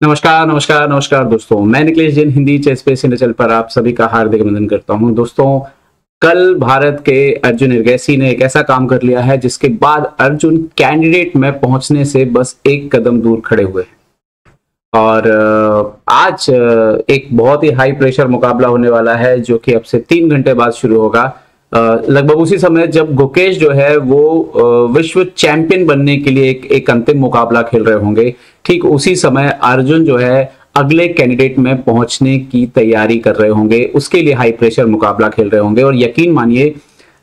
नमस्कार नमस्कार नमस्कार दोस्तों, मैं निखिलेश जैन हिंदी चेस पे चैनल पर आप सभी का हार्दिक अभिनंदन करता हूं। दोस्तों, कल भारत के अर्जुन एरगैसी ने एक ऐसा काम कर लिया है जिसके बाद अर्जुन कैंडिडेट में पहुंचने से बस एक कदम दूर खड़े हुए हैं। और आज एक बहुत ही हाई प्रेशर मुकाबला होने वाला है जो कि अब से 3 घंटे बाद शुरू होगा। लगभग उसी समय जब गुकेश जो है वो विश्व चैंपियन बनने के लिए एक अंतिम मुकाबला खेल रहे होंगे, ठीक उसी समय अर्जुन जो है अगले कैंडिडेट में पहुंचने की तैयारी कर रहे होंगे, उसके लिए हाई प्रेशर मुकाबला खेल रहे होंगे। और यकीन मानिए,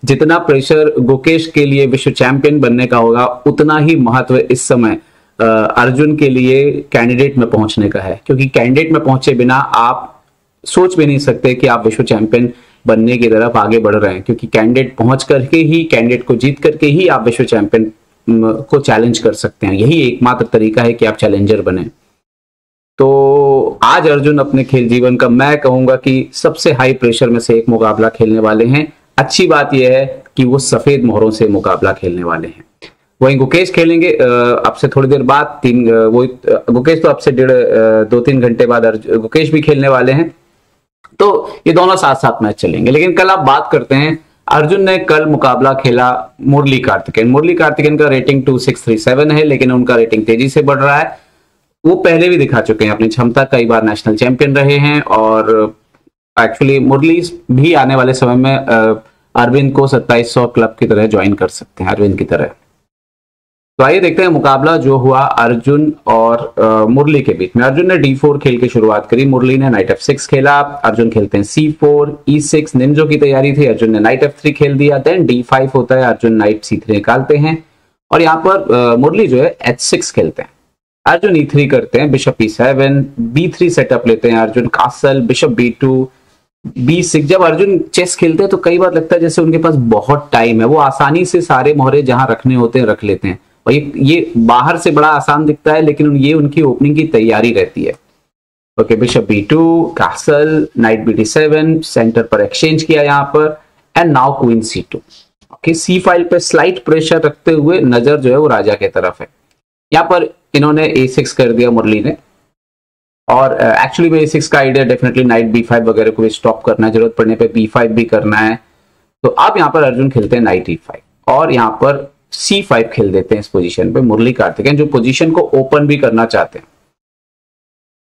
जितना प्रेशर गुकेश के लिए विश्व चैंपियन बनने का होगा, उतना ही महत्व इस समय अर्जुन के लिए कैंडिडेट में पहुंचने का है। क्योंकि कैंडिडेट में पहुंचे बिना आप सोच भी नहीं सकते कि आप विश्व चैंपियन बनने की तरफ आगे बढ़ रहे हैं, क्योंकि कैंडिडेट पहुंच करके ही, कैंडिडेट को जीत करके ही आप विश्व चैंपियन को चैलेंज कर सकते हैं। यही एकमात्र तरीका है कि आप चैलेंजर बने। तो आज अर्जुन अपने खेल जीवन का मैं कहूंगा कि सबसे हाई प्रेशर में से एक मुकाबला खेलने वाले हैं। अच्छी बात यह है कि वो सफेद मोहरों से मुकाबला खेलने वाले हैं। वहीं गुकेश खेलेंगे अब से थोड़ी देर बाद। गुकेश तो अब से 2-3 घंटे बाद गुकेश भी खेलने वाले हैं। तो ये दोनों साथ साथ मैच चलेंगे। लेकिन कल आप बात करते हैं, अर्जुन ने कल मुकाबला खेला मुरली कार्तिकेयन। मुरली कार्तिकेयन का रेटिंग 2637 है, लेकिन उनका रेटिंग तेजी से बढ़ रहा है। वो पहले भी दिखा चुके हैं अपनी क्षमता, कई बार नेशनल चैंपियन रहे हैं। और एक्चुअली मुरली भी आने वाले समय में अरविंद को 2700 क्लब की तरह ज्वाइन कर सकते हैं, अरविंद की तरह। तो आइए देखते हैं मुकाबला जो हुआ अर्जुन और मुरली के बीच में। अर्जुन ने D4 खेल के शुरुआत करी, मुरली ने नाइट F6 खेला। अर्जुन खेलते हैं C4, E6 निम्जो की तैयारी थी, अर्जुन ने नाइट F3 खेल दिया। देन D5 होता है, अर्जुन नाइट C3 निकालते हैं। और यहाँ पर मुरली जो है H6 खेलते हैं, अर्जुन E3 करते हैं, बिशप E7, B3 सेटअप लेते हैं Arjun, castle, bishop B2, B6। जब अर्जुन चेस खेलते हैं तो कई बार लगता है जैसे उनके पास बहुत टाइम है, वो आसानी से सारे मोहरे जहां रखने होते हैं रख लेते हैं। और ये बाहर से बड़ा आसान दिखता है, लेकिन ये उनकी ओपनिंग की तैयारी रहती है। Okay, bishop B2, castle, night BD7, centre पर एक्सचेंज किया यहाँ पर, and now queen C2। Okay, C file पे स्लाइट प्रेशर रखते हुए नजर जो है वो राजा की तरफ है। यहाँ पर इन्होंने A6 कर दिया मुरली ने। और एक्चुअली में A6 का आइडिया डेफिनेटली नाइट B5 वगैरह को भी स्टॉप करना है, जरूरत पड़ने पे B5 भी करना है। तो अब यहाँ पर अर्जुन खेलते हैं नाइट E5 और यहाँ पर C5 खेल देते हैं इस पोजीशन पे मुरली कार्तिकेयन, जो पोजीशन को ओपन भी करना चाहते हैं।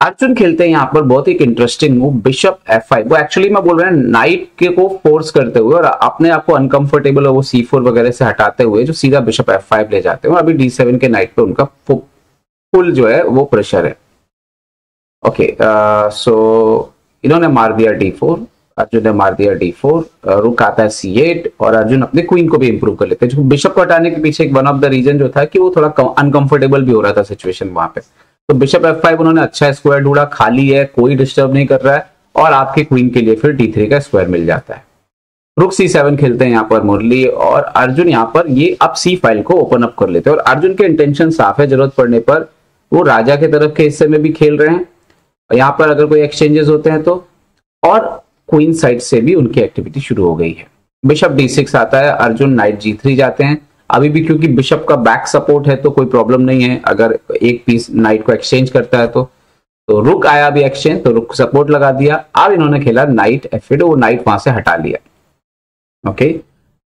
अर्जुन खेलते हैं यहाँ पर बहुत ही इंटरेस्टिंग मूव, बिशप F5। वो एक्चुअली मैं बोल रहा हूँ नाइट के को फोर्स करते हुए और अपने आप को अनकंफर्टेबल वो C4 वगैरह से हटाते हुए जो सीधा बिशप F5 ले जाते हैं। और अभी D7 के नाइट पे उनका फुल जो है वो प्रेशर है। ओके, सो इन्होंने मार दिया D4, अर्जुन ने मार दिया D4, रुक आता है C8 और अर्जुन अपने क्वीन को भी इंप्रूव कर लेते हैं। जो बिशप को हटाने के पीछे एक वन ऑफ द रीजन जो था कि वो थोड़ा अनकंफर्टेबल भी हो रहा था सिचुएशन वहां पे। तो बिशप F5 उन्होंने अच्छा स्क्वायर ढूंढा, खाली है, कोई डिस्टर्ब नहीं कर रहा है, और आपके क्वीन के लिए फिर D3 का स्क्वायर मिल जाता है। रुक C7 खेलते हैं यहाँ पर मुरली, और अर्जुन यहाँ पर ये अब C फाइल को ओपन अप कर लेते हैं। और अर्जुन के इंटेंशन साफ है, जरूरत पड़ने पर वो राजा के तरफ के हिस्से में भी खेल रहे हैं, यहाँ पर अगर कोई एक्सचेंजेस होते हैं तो, और क्वीन साइड से भी उनकी एक्टिविटी शुरू हो गई है। बिशप D6 आता है, अर्जुन नाइट G3 जाते हैं। अभी भी क्योंकि बिशप का बैक सपोर्ट है तो कोई प्रॉब्लम नहीं है, अगर एक पीस नाइट को एक्सचेंज करता है तो रुक आया अभी एक्सचेंज, तो रुक सपोर्ट लगा दिया। अब इन्होंने खेला नाइट F8, वो नाइट वहां से हटा लिया। ओके,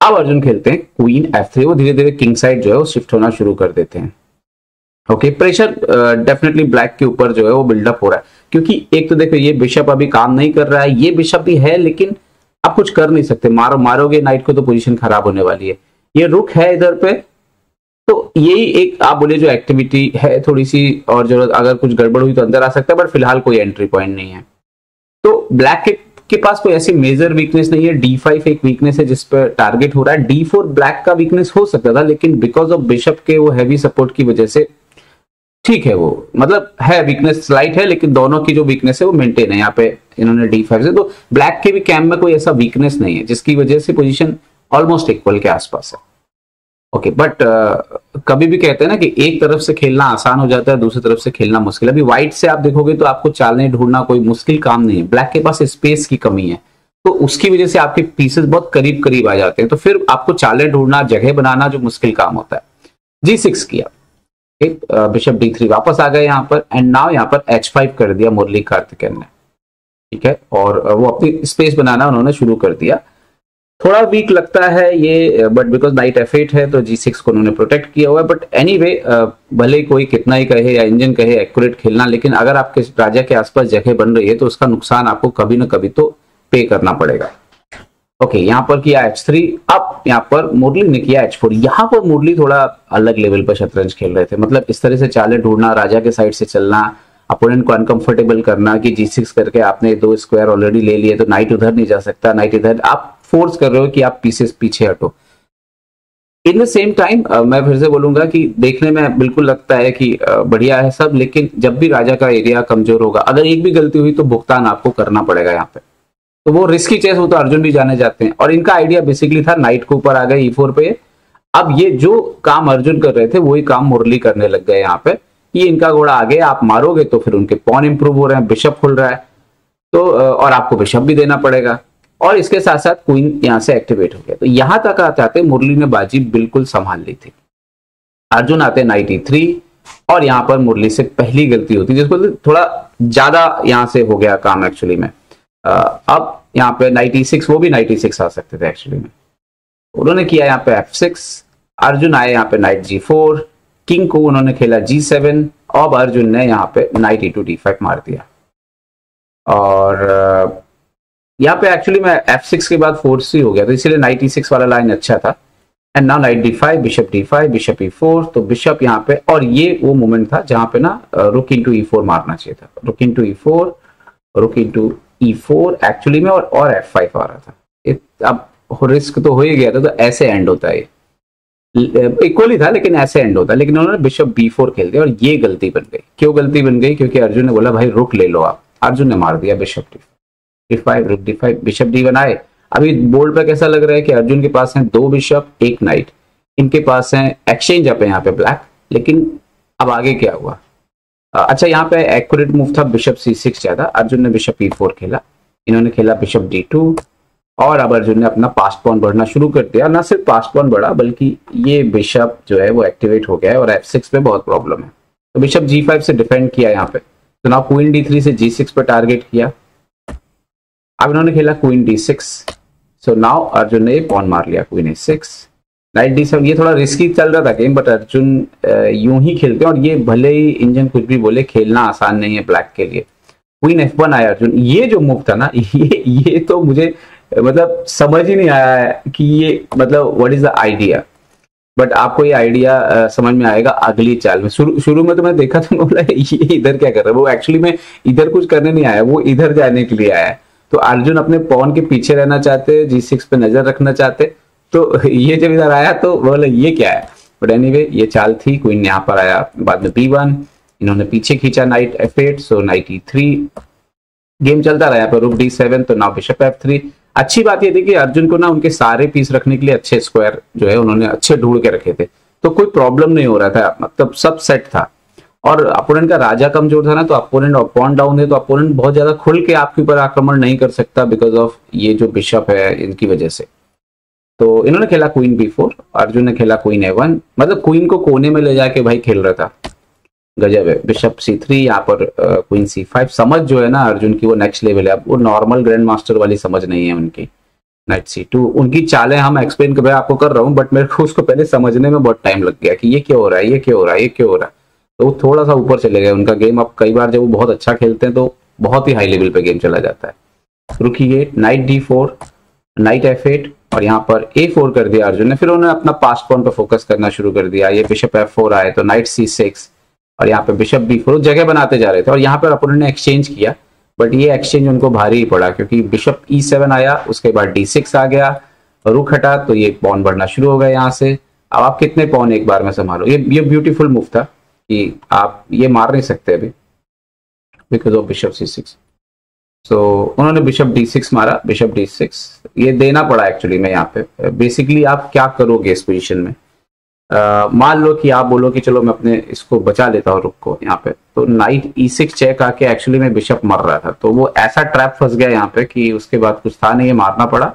अब अर्जुन खेलते हैं क्वीन F3, वो धीरे धीरे किंग साइड जो है वो शिफ्ट होना शुरू कर देते हैं। ओके, प्रेशर डेफिनेटली ब्लैक के ऊपर जो है वो बिल्डअप हो रहा है, क्योंकि एक तो देखो ये बिशप अभी काम नहीं कर रहा है, ये बिशप भी है लेकिन आप कुछ कर नहीं सकते, मारोगे नाइट को तो पोजीशन खराब होने वाली है। ये रुक है इधर पे, तो यही एक आप बोले जो एक्टिविटी है थोड़ी सी, और जरूरत अगर कुछ गड़बड़ हुई तो अंदर आ सकता है, बट फिलहाल कोई एंट्री पॉइंट नहीं है। तो ब्लैक के पास कोई ऐसी मेजर वीकनेस नहीं है। D5 एक वीकनेस है जिस पर टारगेट हो रहा है। D4 ब्लैक का वीकनेस हो सकता था, लेकिन बिकॉज ऑफ बिशप के वो हैवी सपोर्ट की वजह से ठीक है, वो मतलब है वीकनेस स्लाइट है, लेकिन दोनों की जो वीकनेस है वो मेंटेन है। यहाँ पे इन्होंने D5 से, तो ब्लैक के भी कैम्प में कोई ऐसा वीकनेस नहीं है जिसकी वजह से पोजीशन ऑलमोस्ट इक्वल के आसपास है। ओके, बट कभी भी कहते हैं ना कि एक तरफ से खेलना आसान हो जाता है, दूसरी तरफ से खेलना मुश्किल। अभी व्हाइट से आप देखोगे तो आपको चालें ढूंढना कोई मुश्किल काम नहीं है, ब्लैक के पास स्पेस की कमी है, तो उसकी वजह से आपके पीसेस बहुत करीब करीब आ जाते हैं, तो फिर आपको चालें ढूंढना, जगह बनाना जो मुश्किल काम होता है। G6 किया, बिशप D3 वापस आ गए यहाँ पर, एंड नाउ यहाँ पर H5 कर दिया मुरली कार्तिकेयन ने, ठीक है, और वो अपनी स्पेस बनाना उन्होंने शुरू कर दिया। थोड़ा वीक लगता है ये, बट बिकॉज नाइट F8 है तो G6 को उन्होंने प्रोटेक्ट किया हुआ है। बट एनीवे भले कोई कितना ही कहे या इंजन कहे एक्यूरेट खेलना, लेकिन अगर आपके राजा के आसपास जगह बन रही है तो उसका नुकसान आपको कभी ना कभी तो पे करना पड़ेगा। ओके, यहाँ पर किया H3, अब यहाँ पर मुरली ने किया H4। यहाँ पर मुरली थोड़ा अलग लेवल पर शतरंज खेल रहे थे, मतलब इस तरह से चालें ढूंढना, राजा के साइड से चलना, अपोनेंट को अनकंफर्टेबल करना कि G6 करके आपने 2 स्क्वायर ऑलरेडी ले लिए तो नाइट उधर नहीं जा सकता, नाइट इधर, आप फोर्स कर रहे हो कि आप पीसेस पीछे हटो। इन द सेम टाइम मैं फिर से बोलूंगा कि देखने में बिल्कुल लगता है कि बढ़िया है सब, लेकिन जब भी राजा का एरिया कमजोर होगा, अगर एक भी गलती हुई तो भुगतान आपको करना पड़ेगा यहाँ पे। तो वो रिस्की चेस हो तो अर्जुन भी जाने जाते हैं, और इनका आइडिया बेसिकली था नाइट के ऊपर आ गए E4 पे। अब ये जो काम अर्जुन कर रहे थे वही काम मुरली करने लग गए यहाँ पे। ये इनका घोड़ा आगे, आप मारोगे तो फिर उनके पॉन इंप्रूव हो रहे हैं, बिशप खुल रहा है तो और आपको बिशप भी देना पड़ेगा, और इसके साथ साथ क्वीन यहाँ से एक्टिवेट हो गया। तो यहां तक आते मुरली ने बाजी बिल्कुल संभाल ली थी। अर्जुन आते नाइट E3, और यहाँ पर मुरली से पहली गलती होती है जिसको थोड़ा ज्यादा यहाँ से हो गया काम एक्चुअली में। अब यहाँ पे नाइट E6, वो भी नाइट E6 आ सकते थे एक्चुअली में, उन्होंने किया यहाँ पे F6, अर्जुन आए यहाँ पे नाइट G4, किंग को उन्होंने खेला G7, अब अर्जुन ने यहाँ पे नाइट E2 D5 मार दिया। और यहाँ पे एक्चुअली में F6 के बाद 4C हो गया, तो इसीलिए नाइट E6 वाला लाइन अच्छा था। And now night D5, bishop D5, bishop E4, तो बिशप यहाँ पे, और ये वो मोमेंट था जहां पे ना रुक इंटू E4 मारना चाहिए था, रुक इंटू E4, रुक इंटू E4 एक्चुअली में, और F5 आ रहा था। अब रिस्क तो हो ही गया था, तो ऐसे एंड होता है, इक्वली था लेकिन ऐसे एंड होता है। लेकिन उन्होंने बिशप B4 खेल दिया, और ये गलती बन गई। क्यों गलती बन गई? क्योंकि अर्जुन ने बोला भाई रुक ले लो आप, अर्जुन ने मार दिया बिशप D5, रुक D5, बिशप D1 आए। अभी बोर्ड पे कैसा लग रहा है कि अर्जुन के पास है 2 बिशप 1 नाइट, इनके पास है एक्सचेंज अप है यहाँ पे ब्लैक। लेकिन अब आगे क्या हुआ? अच्छा, यहाँ पे एक्यूरेट मूव था बिशप C6 ज्यादा, अर्जुन ने बिशप E4 खेला, इन्होंने खेला बिशप D2, और अब अर्जुन ने अपना पास्ट पॉन बढ़ना शुरू कर दिया। ना सिर्फ पास्ट पॉन बढ़ा, बल्कि ये बिशप जो है वो एक्टिवेट हो गया है, और F6 पे बहुत प्रॉब्लम है, तो बिशप G5 से डिफेंड किया यहाँ पे। तो ना क्वीन D3 से G6 पे टारगेट किया। अब इन्होंने खेला queen D6, so now Arjun ने पॉन मार लिया क्वीन A6, नाइट D7। ये थोड़ा रिस्की चल रहा था गेम, बट अर्जुन यूं ही खेलते हैं, और ये भले ही इंजन कुछ भी बोले, खेलना आसान नहीं है ब्लैक के लिए। क्वीन F1 आया अर्जुन, ये जो मूव था ना, ये तो मुझे मतलब समझ ही नहीं आया है कि ये मतलब what is the idea, but आपको ये आइडिया समझ में आएगा अगली चाल में। शुरू में तो मैं देखा था, बोला ये इधर क्या कर रहा है, वो एक्चुअली में इधर कुछ करने नहीं आया, वो इधर जाने के लिए आया है। तो अर्जुन अपने पॉन के पीछे रहना चाहते, G6 पे नजर रखना चाहते, तो ये जब इधर आया तो बोला ये क्या है, बट एनीवे ये चाल थी। क्वीन यहाँ पर आया, बाद में B1, इन्होंने पीछे खींचा नाइट F8, सो नाइट E3, गेम चलता रहा यहाँ पर रुक D7, तो नाउ बिशप F3। अच्छी बात ये थी कि अर्जुन को ना उनके सारे पीस रखने के लिए अच्छे स्क्वायर जो है उन्होंने अच्छे ढूंढ के रखे थे, तो कोई प्रॉब्लम नहीं हो रहा था, मतलब सब सेट था। और अपोनेंट का राजा कमजोर था ना, तो अपोनेंट पॉन डाउन है, तो अपोनेंट बहुत ज्यादा खुल के आपके ऊपर आक्रमण नहीं कर सकता बिकॉज ऑफ ये जो बिशप है इनकी वजह से। तो इन्होंने खेला क्वीन B4, अर्जुन ने खेला क्वीन A1, मतलब क्वीन को कोने में ले जाके भाई खेल रहा था, गजब है। बिशप C3, यहाँ पर क्वीन C5। समझ जो है ना अर्जुन की वो नेक्स्ट लेवल है, अब वो नॉर्मल ग्रैंड मास्टर वाली समझ नहीं है उनकी। नाइट C2, उनकी चालें हम एक्सप्लेन कर आपको कर रहा हूँ, बट मेरे को उसको पहले समझने में बहुत टाइम लग गया कि ये क्यों हो रहा है, ये क्यों हो रहा है, ये क्यों हो रहा है। तो वो थोड़ा सा ऊपर चले गए उनका गेम। अब कई बार जब वो बहुत अच्छा खेलते हैं तो बहुत ही हाई लेवल पे गेम चला जाता है। रुकिए, नाइट D4, नाइट F8, और यहाँ पर A4 कर दिया अर्जुन ने। फिर उन्होंने अपना पास्ट पॉन पे फोकस करना शुरू कर दिया। ये बिशप F4 आए तो नाइट C6, और यहाँ पे बिशप B4 जगह बनाते जा रहे थे, और यहाँ पर अपोनेंट ने एक्सचेंज किया, बट ये एक्सचेंज उनको भारी ही पड़ा, क्योंकि बिशप E7 आया, उसके बाद D6 आ गया, रुक हटा, तो ये पॉन बढ़ना शुरू हो गया यहाँ से। अब आप कितने पॉन एक बार में संभालो, ये ब्यूटीफुल मूव था कि आप ये मार नहीं सकते अभी बिकॉज ऑफ बिशप C6। सो उन्होंने बिशप D6 मारा, बिशप D6 ये देना पड़ा एक्चुअली में। यहाँ पे बेसिकली आप क्या करोगे इस पोजीशन में, मान लो कि आप बोलो कि चलो मैं अपने इसको बचा लेता हूँ रुक को यहाँ पे, तो नाइट E6 चेक आके एक्चुअली में बिशप मर रहा था, तो वो ऐसा ट्रैप फंस गया यहाँ पे कि उसके बाद कुछ था नहीं, ये मारना पड़ा।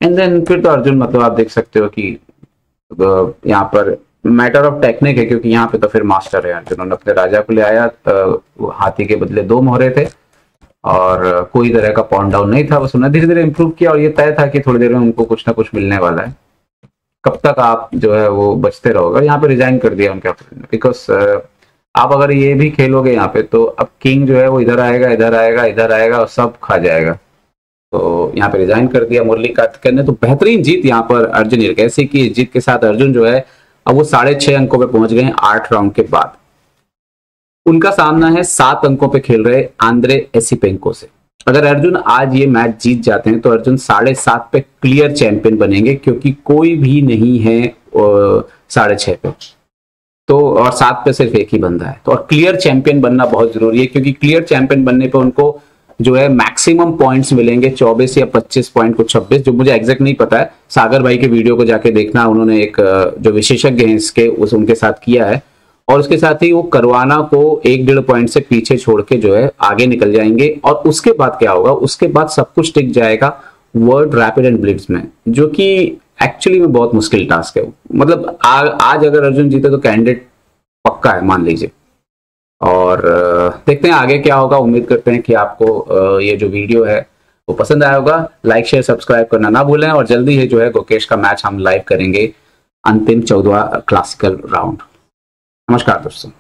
एंड देन फिर तो अर्जुन मतलब आप देख सकते हो कि यहाँ पर मैटर ऑफ टेक्निक है, क्योंकि यहाँ पे तो फिर मास्टर है अर्जुन। उन्होंने अपने राजा को ले आया, हाथी के बदले 2 मोहरे थे और कोई तरह का पॉन डाउन नहीं था। बस उन्होंने धीरे धीरे इंप्रूव किया और ये तय था कि थोड़ी देर में उनको कुछ ना कुछ मिलने वाला है। कब तक आप जो है वो बचते रहोगे। यहाँ पे रिजाइन कर दिया उनके अपोनेंट ने, बिकॉज आप अगर ये भी खेलोगे यहाँ पे तो अब किंग जो है वो इधर आएगा, इधर आएगा, इधर आएगा और सब खा जाएगा। तो यहाँ पे रिजाइन कर दिया मुरली कार्तिकेयन ने। तो बेहतरीन जीत यहाँ पर अर्जुन हिरकैसी की। जीत के साथ अर्जुन जो है अब वो 6.5 अंकों पे पहुंच गए हैं 8 राउंड के बाद। उनका सामना है 7 अंकों पे खेल रहे आंद्रे एसिपेंको से। अगर अर्जुन आज ये मैच जीत जाते हैं तो अर्जुन 7.5 पे क्लियर चैंपियन बनेंगे, क्योंकि कोई भी नहीं है 6.5 पे। तो और 7 पे सिर्फ एक ही बंदा है। तो और क्लियर चैंपियन बनना बहुत जरूरी है, क्योंकि क्लियर चैंपियन बनने पे उनको जो है मैक्सिमम पॉइंट्स मिलेंगे 24 या 25 पॉइंट को 26, जो मुझे एग्जैक्ट नहीं पता है। सागर भाई के वीडियो को जाके देखना, उन्होंने एक जो विशेषज्ञ हैं इसके उनके साथ किया है। और उसके साथ ही वो करवाना को 1-1.5 पॉइंट से पीछे छोड़ के जो है आगे निकल जाएंगे। और उसके बाद क्या होगा, उसके बाद सब कुछ टिक जाएगा वर्ल्ड रैपिड एंड ब्लिट्ज में, जो कि एक्चुअली में बहुत मुश्किल टास्क है। मतलब आज अगर अर्जुन जीते तो कैंडिडेट पक्का है, मान लीजिए। और देखते हैं आगे क्या होगा। उम्मीद करते हैं कि आपको ये जो वीडियो है वो पसंद आया होगा। लाइक शेयर सब्सक्राइब करना ना भूलें। और जल्दी ही जो है गुकेश का मैच हम लाइव करेंगे, अंतिम 14वां क्लासिकल राउंड। नमस्कार दोस्तों।